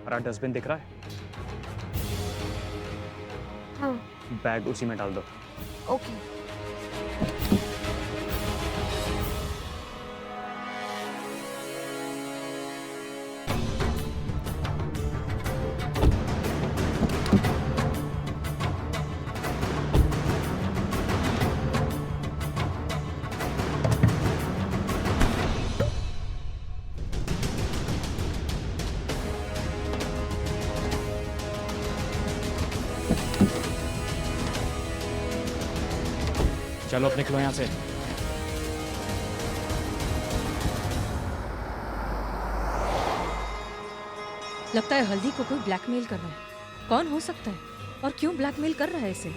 हरा डस्टबिन दिख रहा है? हाँ। बैग उसी में डाल दो। ओके। चलो अब निकलो यहाँ से। लगता है हल्दी को कोई ब्लैकमेल कर रहा है। कौन हो सकता है और क्यों ब्लैकमेल कर रहा है इसे?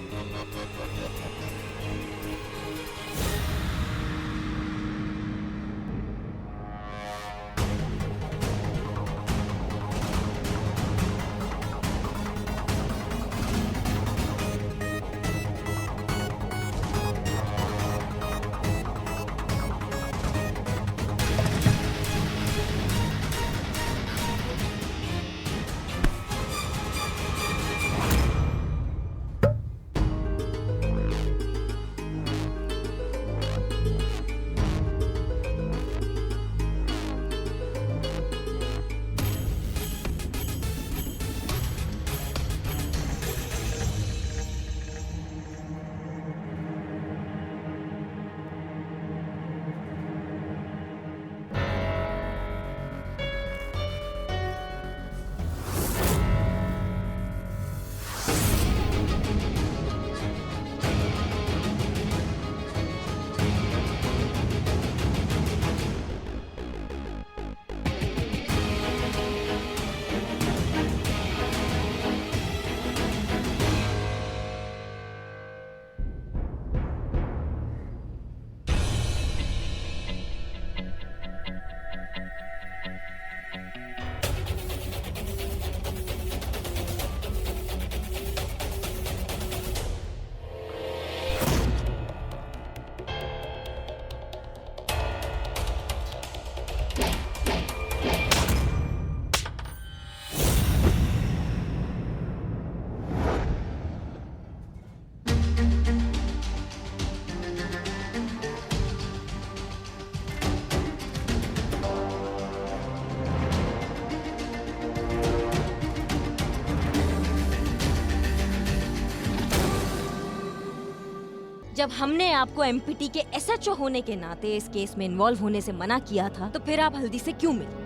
जब हमने आपको एमपीटी के एसएचओ होने के नाते इस केस में इन्वॉल्व होने से मना किया था, तो फिर आप हल्दी से क्यों मिले?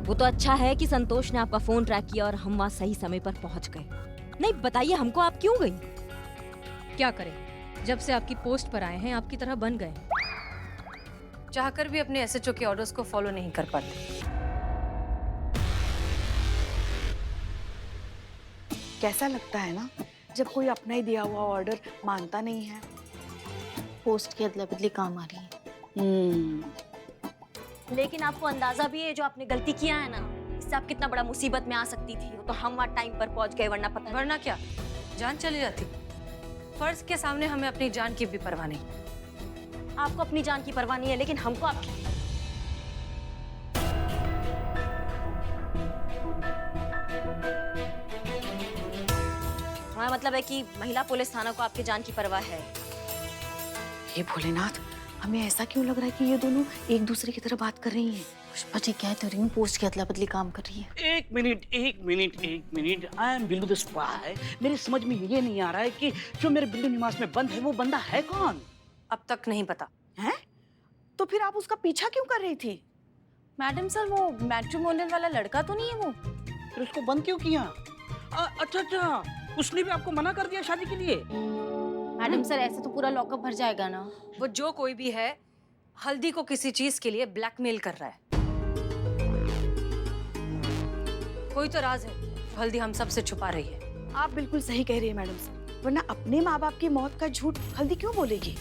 वो तो अच्छा है कि संतोष ने आपका फोन ट्रैक किया और हम वहाँ सही समय पर पहुंच गए। नहीं बताइए हमको, आप क्यों गई? क्या करें, जब से आपकी पोस्ट पर आए हैं आपकी तरह बन गए। चाहकर भी अपने एसएचओ के ऑर्डर्स को फॉलो नहीं कर पाते। कैसा लगता है ना जब कोई अपना ही दिया हुआ ऑर्डर मानता नहीं है। पोस्ट की अदला बदली काम आ रही है। लेकिन आपको अंदाजा भी है जो आपने गलती किया है ना, इससे आप कितना बड़ा मुसीबत में आ सकती थी। तो हम वहाँ टाइम पर पहुंच गए, वरना पता वरना क्या जान चली जाती। फर्ज के सामने हमें अपनी जान की भी परवाह नहीं। आपको अपनी जान की परवाह नहीं है, लेकिन हमको आपकी। हमारा मतलब है कि महिला पुलिस थाना को आपकी जान की परवाह है। ये भोलेनाथ, हमें ऐसा क्यों लग रहा है कि ये दोनों एक दूसरे की तरह बात कर रही हैं? पुष्पा जी कह तो रही हूँ, पोस्ट की अदला बदली काम कर रही है। एक minute, I am Billu the spy. मेरे समझ में ये नहीं आ रहा है कि जो मेरे बिल्लू निवास में बंद है वो बंदा है कौन? अब तक नहीं पता हैं? तो फिर आप उसका पीछा क्यों कर रही थी? मैडम सर, वो मैट्रिमोनियल वाला लड़का तो नहीं है वो? फिर उसको बंद क्यों किया? अच्छा, उसने भी आपको मना कर दिया शादी के लिए? मैडम सर, ऐसे तो पूरा लॉकअप भर जाएगा ना। वो जो कोई भी है हल्दी को किसी चीज के लिए ब्लैकमेल कर रहा है। कोई तो राज है जो हल्दी हम सब से छुपा रही है। आप बिल्कुल सही कह रही है मैडम सर, वरना अपने माँ बाप की मौत का झूठ हल्दी क्यों बोलेगी?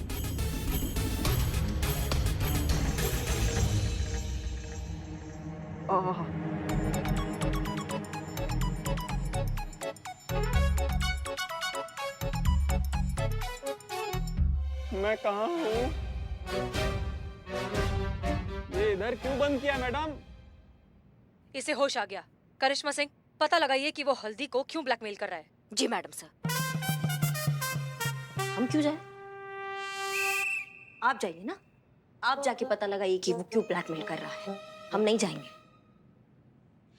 मैं कहाँ हूँ? ये इधर क्यों बंद किया मैडम? इसे होश आ गया, करिश्मा सिंह, पता लगाइए कि वो हल्दी को क्यों ब्लैकमेल कर रहा है। जी मैडम सर। हम क्यों जाए? आप जाइए ना, आप जाके पता लगाइए कि वो क्यों ब्लैकमेल कर रहा है। हम नहीं जाएंगे।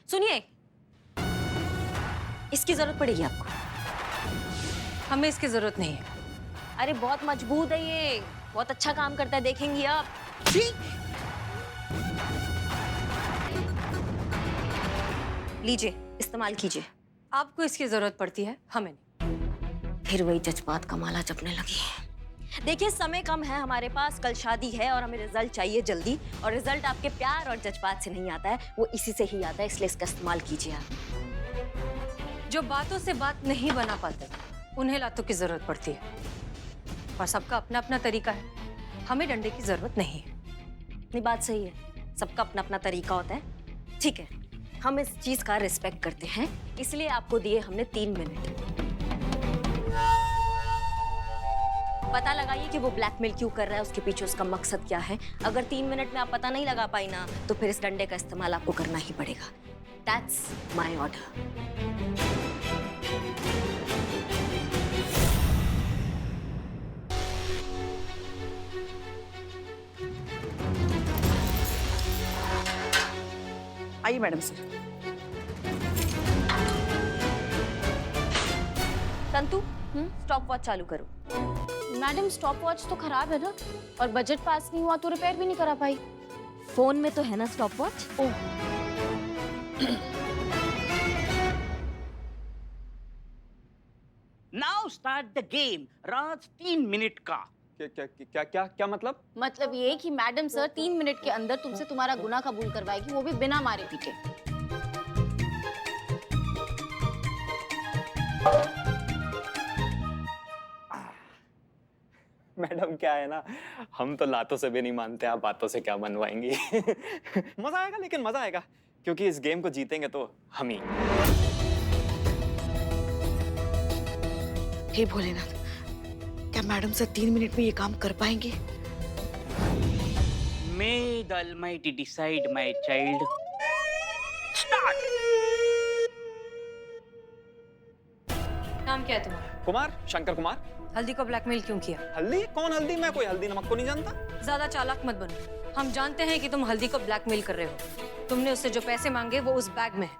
सुनिए, इसकी जरूरत पड़ेगी आपको। हमें इसकी जरूरत नहीं है। अरे बहुत मजबूत है ये, बहुत अच्छा काम करता है, देखेंगी आप। लीजिए, इस्तेमाल कीजिए। आपको इसकी जरूरत पड़ती है, हमें नहीं। फिर वही जज्बात का माला जपने लगी। देखिए, समय कम है हमारे पास, कल शादी है और हमें रिजल्ट चाहिए जल्दी। और रिजल्ट आपके प्यार और जज्बात से नहीं आता है, वो इसी से ही आता है, इसलिए इसका इस्तेमाल कीजिए आप। जो बातों से बात नहीं बना पाते, उन्हें लातों की जरूरत पड़ती है। और सबका अपना अपना तरीका है, हमें डंडे की जरूरत नहीं है। नहीं, बात सही है, सबका अपना अपना तरीका होता है। ठीक है, हम इस चीज का रिस्पेक्ट करते हैं, इसलिए आपको दिए हमने 3 मिनट। पता लगाइए कि वो ब्लैकमेल क्यों कर रहा है, उसके पीछे उसका मकसद क्या है। अगर 3 मिनट में आप पता नहीं लगा पाई ना, तो फिर इस डंडे का इस्तेमाल आपको करना ही पड़ेगा। That's my order. आइए मैडम सर। तंतु, स्टॉप वॉच चालू करो। मैडम स्टॉप वॉच तो खराब है ना, और बजट पास नहीं हुआ तो रिपेयर भी नहीं करा पाई। फोन में तो है ना stop watch. Now start the game. Raj 3 minute का। क्या क्या क्या क्या क्या मतलब? मतलब ये कि मैडम सर 3 मिनट के अंदर तुमसे तुम्हारा गुनाह कबूल करवाएगी, वो भी बिना मारे पीटे। मैडम क्या है ना, हम तो लातों से भी नहीं मानते, आप बातों से क्या मनवाएंगी। मजा आएगा, लेकिन मजा आएगा क्योंकि इस गेम को जीतेंगे तो हम ही। हे भोलेनाथ, क्या मैडम सर 3 मिनट में ये काम कर पाएंगे? May the Almighty decide, my child. Start. नाम क्या है तुम्हारा? कुमार, शंकर कुमार। हल्दी को ब्लैकमेल क्यों किया? हल्दी? कौन हल्दी? मैं कोई हल्दी नमक को नहीं जानता। ज्यादा चालाक मत बनो। हम जानते हैं कि तुम हल्दी को ब्लैकमेल कर रहे हो। तुमने उससे जो पैसे मांगे वो उस बैग में है।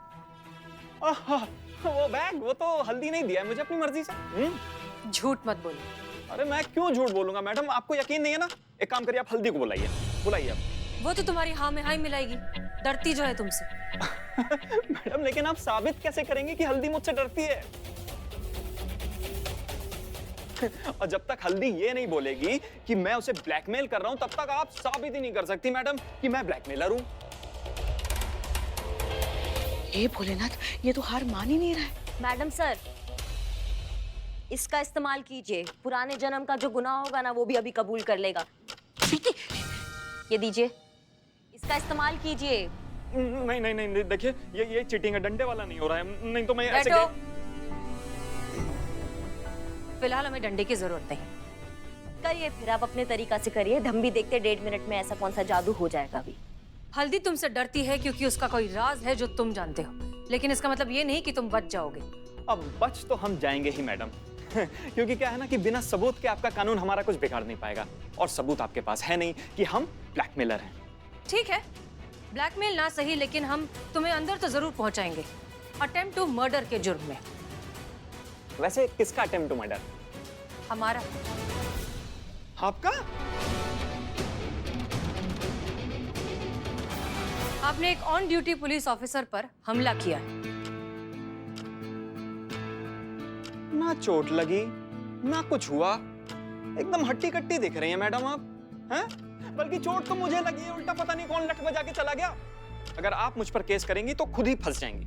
आहा, वो बैग, वो तो हल्दी नहीं दिया है मुझे अपनी मर्जी से। झूठ मत बोलो। अरे मैं क्यों झूठ बोलूंगा मैडम, आपको यकीन नहीं है ना? एक काम करिए, आप हल्दी को बुलाइए, बुलाइए आप। वो तो तुम्हारी हाँ में हाँ ही मिलाएगी, डरती जो है तुमसे। मैडम लेकिन आप साबित कैसे करेंगे कि हल्दी मुझसे डरती है? और जब तक हल्दी ये नहीं बोलेगी कि मैं उसे ब्लैकमेल कर रहा हूं, तब तक आप साबित ही नहीं कर सकती मैडम कि मैं ब्लैकमेलर हूं। हे भोलेनाथ, ये तो हार मान ही नहीं रहा है। मैडम सर, इसका इस्तेमाल कीजिए। पुराने जन्म का जो गुनाह होगा ना, वो भी अभी कबूल कर लेगा। ये दीजिए, इसका इस्तेमाल कीजिए। नहीं नहीं नहीं, देखिए ये चीटिंग है, डंडे वाला नहीं हो रहा है। नहीं तो मैं ऐसे बैठो। फिलहाल हमें डंडे की जरूरत नहीं। करिए फिर, आप अपने तरीका से करिए। हम भी देखते 1.5 मिनट में ऐसा कौन सा जादू हो जाएगा अभी। हल्दी तुमसे डरती है क्योंकि उसका कोई राज है जो तुम जानते हो, लेकिन इसका मतलब ये नहीं कि तुम बच जाओगे। अब बच तो हम जाएंगे ही मैडम। क्योंकि क्या है ना कि बिना सबूत के आपका कानून हमारा कुछ बिगाड़ नहीं पाएगा, और सबूत आपके पास है नहीं कि हम ब्लैकमेलर हैं। ठीक है, ब्लैकमेल ना सही, लेकिन हम तुम्हें अंदर तो जरूर पहुंचाएंगे, अटेम्प्ट टू मर्डर के जुर्म में। वैसे किसका अटेम्प्ट टू मर्डर? हमारा। आपका? आपने एक ऑन ड्यूटी पुलिस ऑफिसर पर हमला किया। ना चोट लगी ना कुछ हुआ, एकदम हट्टी कट्टी दिख रही हैं मैडम आप, हैं? बल्कि चोट तो मुझे लगी है, उल्टा पता नहीं कौन लठ बजा के चला गया। अगर आप मुझ पर केस करेंगी तो खुद ही फंस जाएंगी।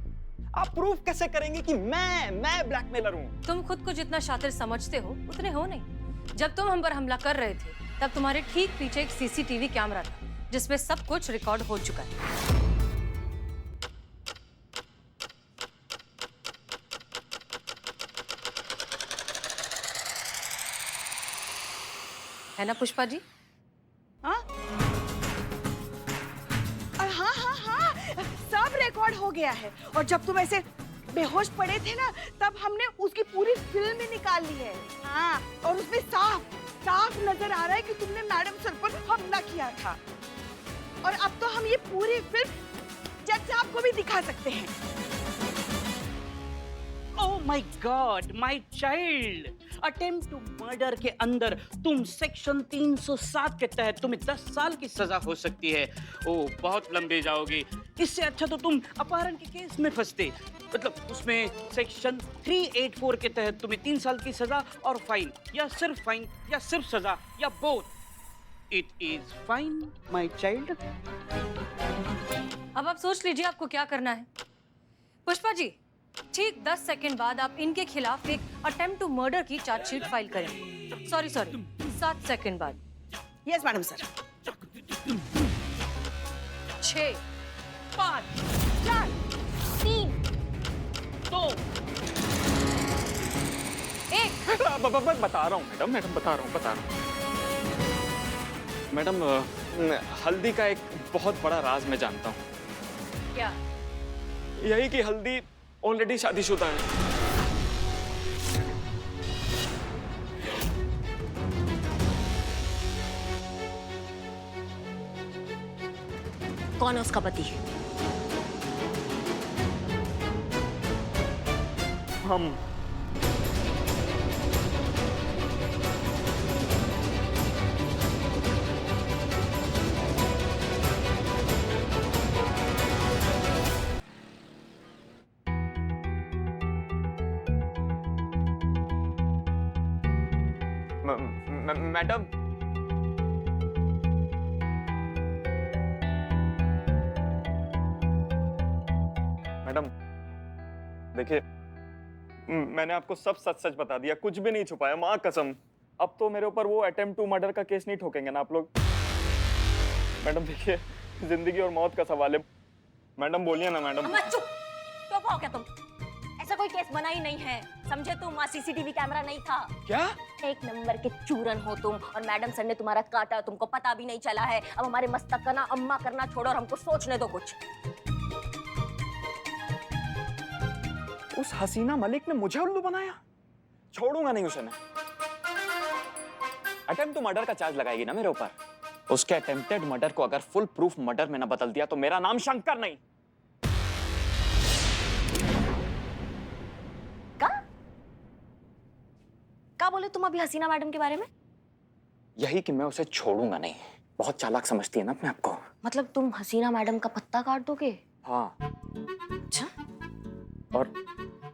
आप प्रूफ कैसे करेंगे कि मैं ब्लैकमेलर हूं? तुम खुद को जितना शातिर समझते हो उतने हो नहीं। जब तुम हम पर हमला कर रहे थे, तब तुम्हारे ठीक पीछे एक सीसीटीवी कैमरा था जिसमें सब कुछ रिकॉर्ड हो चुका है। है ना पुष्पा जी? हाँ हाँ हाँ, सब रिकॉर्ड हो गया है। और जब तुम ऐसे बेहोश पड़े थे ना, तब हमने उसकी पूरी फिल्म ही निकाल ली है। हाँ, और उसमें साफ साफ नजर आ रहा है कि तुमने मैडम सर पर हमला किया था। और अब तो हम ये पूरी फिल्म जज साहब को भी दिखा सकते हैं। Oh my god, my child, attempt to murder के अंदर तुम सेक्शन 307 के तहत तुम्हें 10 साल की सजा हो सकती है। ओह, बहुत लंबे जाओगे। इससे अच्छा तो तुम अपहरण के केस में फंसते। मतलब उसमें सेक्शन 384 के तहत तुम्हें 3 साल की सजा और फाइन, या सिर्फ सजा, या both. It is fine my child. अब आप सोच लीजिए आपको क्या करना है। पुष्पा जी, ठीक 10 सेकंड बाद आप इनके खिलाफ एक अटेम्प्ट टू मर्डर की चार्जशीट फाइल करें। सॉरी 7 सेकंड बाद। Yes madam sir. 6 5 4 3 2 1। बता रहा हूँ मैडम, बता रहा हूँ। मैडम, हल्दी का एक बहुत बड़ा राज मैं जानता हूँ। क्या? यही कि हल्दी ऑलरेडी शादीशुदा है। कौन है उसका पति? हम। मैडम, देखिए, मैंने आपको सब सच सच बता दिया, कुछ भी नहीं छुपाया, माँ कसम। अब तो मेरे ऊपर वो अटेम्प्ट टू मर्डर का केस नहीं ठोकेंगे ना आप लोग। मैडम देखिए, जिंदगी और मौत का सवाल है। मैडम बोलिए ना मैडम। अम्मा चुप, तो पाओ क्या तुम? ऐसा कोई केस बना ही नहीं है, समझे तुम? वहाँ सीसीटीवी कैमरा नहीं था। क्या? एक नंबर के चूरन हो तुम, और मैडम सर ने तुम्हारा काटा, तुमको पता भी नहीं चला है। अब हमारे मस्तक का ना अम्मा करना छोड़ो और हमको सोचने दो कुछ। उस हसीना मलिक ने मुझे उल्लू बनाया? छोड़ूंगा नहीं उसे मैं। अटेम्प्ट टू मर्डर का चार्ज लगाएगी ना मेरे ऊपर। उसके अटेम्प्टेड मर्डर को अगर फुल प्रूफ मर्डर में ना बदल दिया तो मेरा नाम शंकर नहीं। क्या बोले तुम अभी हसीना मैडम के बारे में? यही कि मैं उसे छोड़ूंगा नहीं। बहुत चालाक समझती है ना अपने आपको। मतलब तुम हसीना मैडम का पत्ता काट दोगे? हाँ। अच्छा। और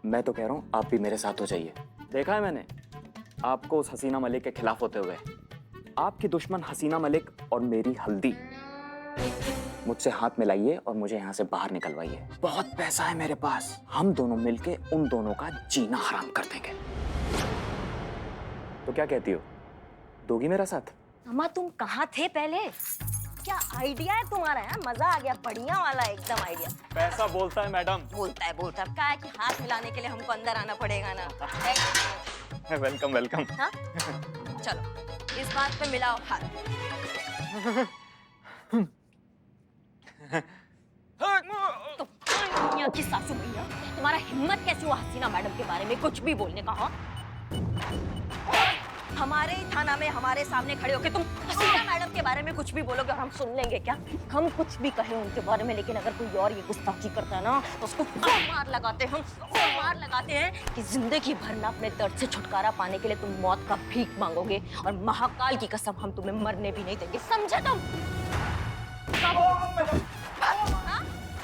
मैं तो कह रहा हूँ आप भी मेरे साथ हो जाइए। देखा है मैंने आपको उस हसीना मलिक के खिलाफ होते हुए। आपकी दुश्मन हसीना मलिक और मेरी हल्दी। मुझसे हाथ मिलाइए और मुझे यहाँ से बाहर निकलवाइए। बहुत पैसा है मेरे पास, हम दोनों मिलके उन दोनों का जीना हराम कर देंगे। तो क्या कहती हो, दोगी मेरा साथ? अम्मा तुम कहाँ थे पहले? क्या आइडिया है तुम्हारा? है मजा आ गया, बढ़िया वाला एकदम आइडिया। पैसा बोलता है मैडम। बोलता है। क्या है कि हाथ मिलाने के लिए हमको अंदर आना पड़ेगा ना। Welcome welcome. हाँ? चलो इस बात पे मिलाओ हाथ। तो दुनिया की सासू भैया, तुम्हारा हिम्मत कैसे हुआ हसीना मैडम के बारे में कुछ भी बोलने का? हाँ, हमारे ही थाना में हमारे सामने खड़े होके तुम हसीना मैडम के बारे में कुछ भी बोलोगे और हम सुन लेंगे क्या? हम कुछ भी कहें उनके बारे में, लेकिन अगर कोई और ये गुस्ताखी करता है ना तो उसको मार लगाते हैं कि जिंदगी भर ना अपने दर्द से छुटकारा पाने के लिए तुम मौत का भीख मांगोगे, और महाकाल की कसम हम तुम्हें मरने भी नहीं देंगे, समझे तुम?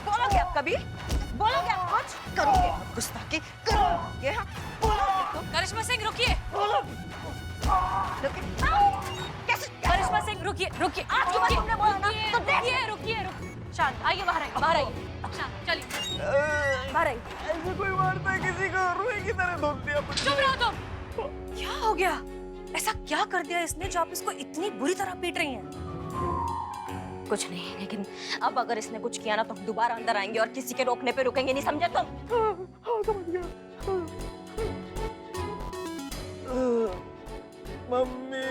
बोलोगे आप कभी? बोलोगे आप कुछ? करोगे आप गुस्ताखी? करोगे? हाँ, बोलोगे? करिश्मा सिंह रुकिए। कैसे? करिश्मा सिंह रुकिए। आज के बाद तुमने बोला ना तो रुकिए। शांत, आइए बाहर आइए। शांत, चलिए बाहर आइए। ऐसे कोई मारता है किसी को, रुई की तरह धोख दिया। चुप रहो तुम। क्या हो गया? ऐसा क्या कर दिया इसने जो आप इसको इतनी बुरी तरह पीट रही हैं? कुछ नहीं, लेकिन अब अगर इसने कुछ किया ना तो हम दोबारा अंदर आएंगे और किसी के रोकने पे रुकेंगे नहीं, समझे तुम? समझ गया। मम्मी।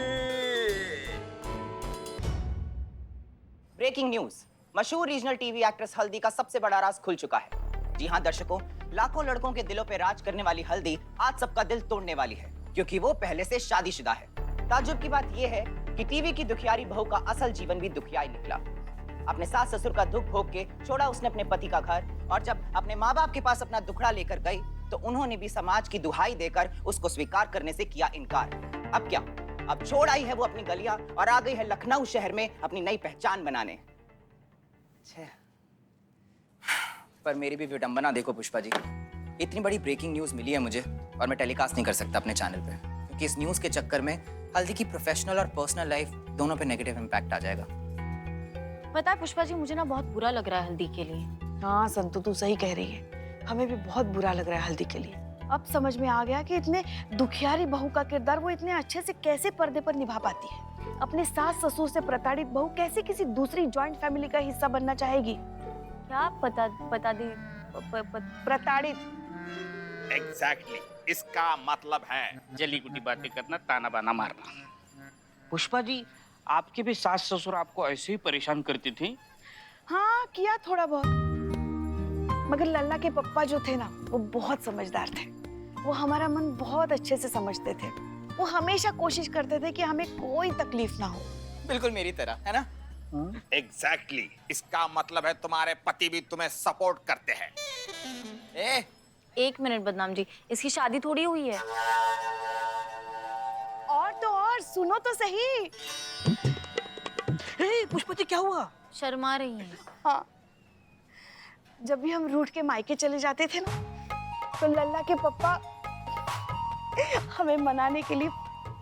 ब्रेकिंग न्यूज, मशहूर रीजनल टीवी एक्ट्रेस हल्दी का सबसे बड़ा राज खुल चुका है। जी हाँ दर्शकों, लाखों लड़कों के दिलों पे राज करने वाली हल्दी आज सबका दिल तोड़ने वाली है, क्योंकि वो पहले से शादीशुदा है। ताज्जुब की बात यह है कि टीवी की दुखियारी बहू का असल जीवन भी दुखियाई निकला। अपने सास ससुर का दुख भोग के छोड़ा उसने अपने पति का घर, और जब अपने माँ बाप के पास अपना दुखड़ा लेकर गई तो उन्होंने भी समाज की दुहाई देकर उसको स्वीकार करने से किया इनकार। अब क्या, अब छोड़ आई है वो अपनी गलियां और आ गई है लखनऊ शहर में अपनी नई पहचान बनाने। पर मेरी भी विडंबना देखो पुष्पा जी, इतनी बड़ी ब्रेकिंग न्यूज मिली है मुझे और मैं टेलीकास्ट नहीं कर सकता अपने चैनल पे, क्योंकि इस न्यूज के चक्कर में हल्दी की प्रोफेशनल और पर्सनल लाइफ दोनों पे नेगेटिव इम्पैक्ट आ जाएगा। पता है पुष्पा जी, मुझे ना बहुत बुरा लग रहा है हल्दी के लिए। हाँ संतु, तू सही कह रही है, हमें भी बहुत बुरा लग रहा है हल्दी के लिए। अब समझ में आ गया कि इतने दुखियारी बहू का किरदार वो इतने अच्छे से कैसे पर्दे पर निभा पाती है। अपने सास ससुर से प्रताड़ित बहू कैसे किसी दूसरी जॉइंट फैमिली का हिस्सा बनना चाहेगी। क्या पता दी प्रताड़ित। एग्जैक्टली, इसका मतलब है जली कुटी बातें करना, ताना बाना मारना। पुष्पा जी, आपके भी सास ससुर आपको ऐसे ही परेशान करती थी? हाँ किया थोड़ा बहुत, मगर लल्ला के पप्पा जो थे ना वो बहुत समझदार थे। वो हमारा मन बहुत अच्छे से समझते थे। वो हमेशा कोशिश करते थे कि हमें कोई तकलीफ ना हो। बिल्कुल मेरी तरह, है ना? एग्जैक्टली, इसका मतलब है तुम्हारे पति भी तुम्हें सपोर्ट करते हैं। एक मिनट बदनाम जी, इसकी शादी थोड़ी हुई है। और तो और सुनो तो सही। पुष्पा जी क्या हुआ? शर्मा रही हैं। हाँ, जब भी हम रूठ के मायके चले जाते थे ना तो लल्ला के पप्पा हमें मनाने के लिए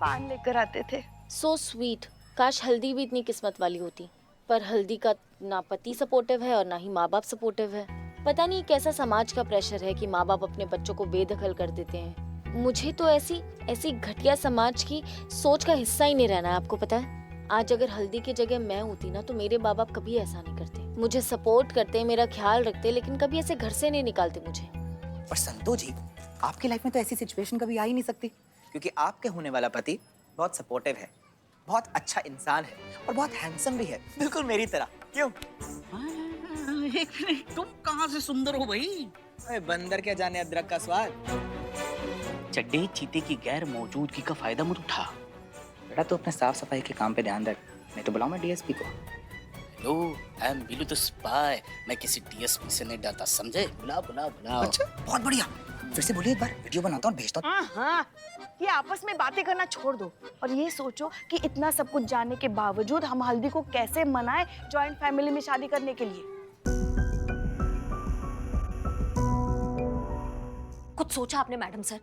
पान लेकर आते थे। So sweet. काश हल्दी भी इतनी किस्मत वाली होती, पर हल्दी का ना पति सपोर्टिव है और ना ही माँ बाप सपोर्टिव है। पता नहीं कैसा समाज का प्रेशर है कि माँ बाप अपने बच्चों को बेदखल कर देते हैं। मुझे तो ऐसी घटिया समाज की सोच का हिस्सा ही नहीं रहना है। आपको पता है, आज अगर हल्दी की जगह मैं होती ना तो मेरे माँ बाप कभी ऐसा नहीं करते। मुझे सपोर्ट करते, मेरा ख्याल रखते, लेकिन कभी ऐसे घर से नहीं निकालते मुझे। पर संतु जी, आपकी लाइफ में तो ऐसी सिचुएशन कभी आ ही नहीं सकती, क्योंकि आपके होने वाला पति बहुत सपोर्टिव है, बहुत अच्छा इंसान है और बहुत हैंडसम भी है, बिल्कुल मेरी तरह। क्यों? एक मिनट, तुम कहाँ से सुंदर हो भाई? अरे बंदर क्या जाने अदरक का स्वाद। चड्डे चीते की गैर मौजूदगी का फायदा मत उठा। बेटा तू अपने साफ सफाई के काम पे ध्यान रख, नहीं तो बुलाऊं मैं डीएसपी को। Hello, I am Billu the spy. मैं किसी डीएसपी से नहीं डरता, समझे? बुलाओ बुलाओ बुलाओ। अच्छा, बहुत बढ़िया। फिर से बोलिए एक बार, वीडियो बनाता हूँ भेजता हूँ। हाँ, ये आपस में बातें करना छोड़ दो और ये सोचो कि इतना सब कुछ जानने के बावजूद हम हल्दी को कैसे मनाएं जॉइंट फैमिली में शादी करने के लिए। कुछ सोचा आपने मैडम सर?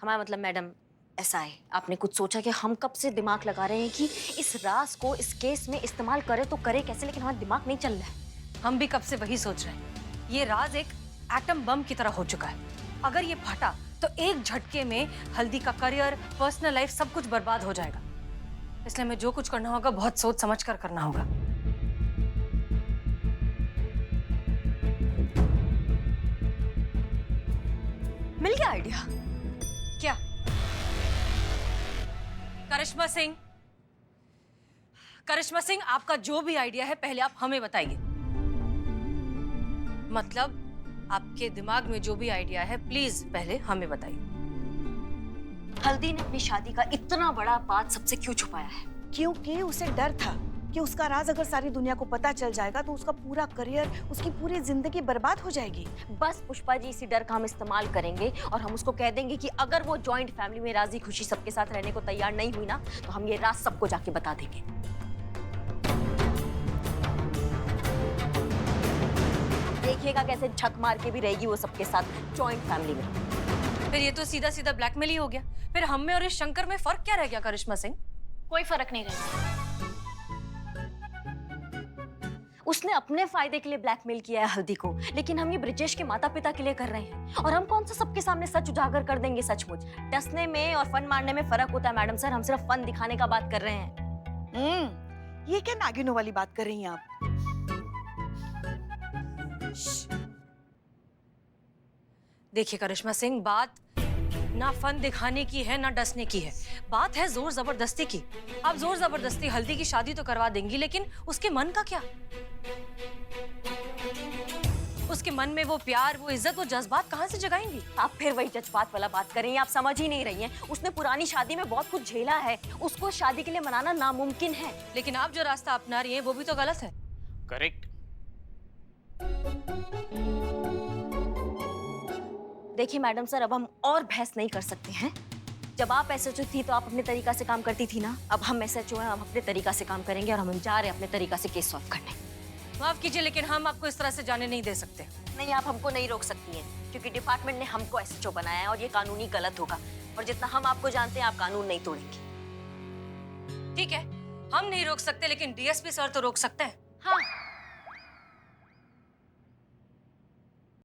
हमारा मतलब मैडम ऐसा है, आपने कुछ सोचा कि हम कब से दिमाग लगा रहे हैं कि इस राज को इस केस में इस्तेमाल करे तो करे कैसे, लेकिन हमारा दिमाग नहीं चल रहा है। हम भी कब से वही सोच रहे हैं। ये राज एक एटम बम की तरह हो चुका है। अगर ये फटा तो एक झटके में हल्दी का करियर, पर्सनल लाइफ सब कुछ बर्बाद हो जाएगा। इसलिए हमें जो कुछ करना होगा बहुत सोच समझ कर करना होगा। मिल गया आइडिया? क्या? करिश्मा सिंह, करिश्मा सिंह, आपका जो भी आइडिया है पहले आप हमें बताइए। मतलब आपके दिमाग में जो भी आइडिया है प्लीज पहले हमें बताइए। हल्दी ने अपनी शादी का इतना बड़ा बात सबसे क्यों छुपाया है? क्योंकि उसे डर था कि उसका राज अगर सारी दुनिया को पता चल जाएगा तो उसका पूरा करियर, उसकी पूरी जिंदगी बर्बाद हो जाएगी। बस पुष्पा जी, इसी डर का हम इस्तेमाल करेंगे और हम उसको कह देंगे कि अगर वो जॉइंट फैमिली में राजी खुशी सबके साथ रहने को तैयार नहीं हुई ना तो हम ये राज सबको जाके बता देंगे। देखिएगा कैसे झक मार के भी रहेगी वो सबके साथ जॉइंट फैमिली में। फिर ये तो सीधा सीधा ब्लैकमेल ही हो गया। फिर हम में और इस शंकर में फर्क क्या रह गया करिश्मा सिंह? कोई फर्क नहीं रहेगा। उसने अपने फायदे के लिए ब्लैकमेल किया है हल्दी को, लेकिन हम ये ब्रिजेश के माता पिता के लिए कर रहे हैं। और हम कौन सा सबके सामने सच उजागर कर देंगे? सचमुच डसने में और फन मारने में फर्क होता है मैडम सर। हम सिर्फ फन दिखाने का बात कर रहे हैं। ये क्या नागिनों वाली बात कर रही हैं आप? देखिए करिश्मा सिंह, बात ना फन दिखाने की है ना डसने की है, बात है जोर जबरदस्ती की। आप जोर जबरदस्ती हल्दी की शादी तो करवा देंगी, लेकिन उसके मन का क्या? उसके मन में वो प्यार, वो इज्जत, वो जज्बात कहाँ से जगाएंगी? आप फिर वही जज्बात वाला बात कर रही हैं, आप समझ ही नहीं रही हैं। उसने पुरानी शादी में बहुत कुछ झेला है, उसको शादी के लिए मनाना नामुमकिन है। लेकिन आप जो रास्ता अपना रही हैं वो भी तो गलत है। करेक्ट। देखिए मैडम सर, अब हम और बहस नहीं कर सकते हैं। जब आप एसएचओ थी तो आप अपने तरीका से काम करती थी ना, अब हम एसएचओ हैं, हम अपने तरीका से काम करेंगे और हम जा रहे हैं अपने तरीका से केस सॉल्व करने। माफ कीजिए, लेकिन हम आपको इस तरह से जाने नहीं दे सकते। नहीं, आप हमको नहीं रोक सकती हैं, क्योंकि डिपार्टमेंट ने हमको एसएचओ बनाया है और ये कानूनी गलत होगा। और जितना हम आपको जानते हैं, आप कानून नहीं तोड़ेंगी। ठीक है, हम नहीं रोक सकते, लेकिन डीएसपी सर तो रोक सकते हैं। हाँ,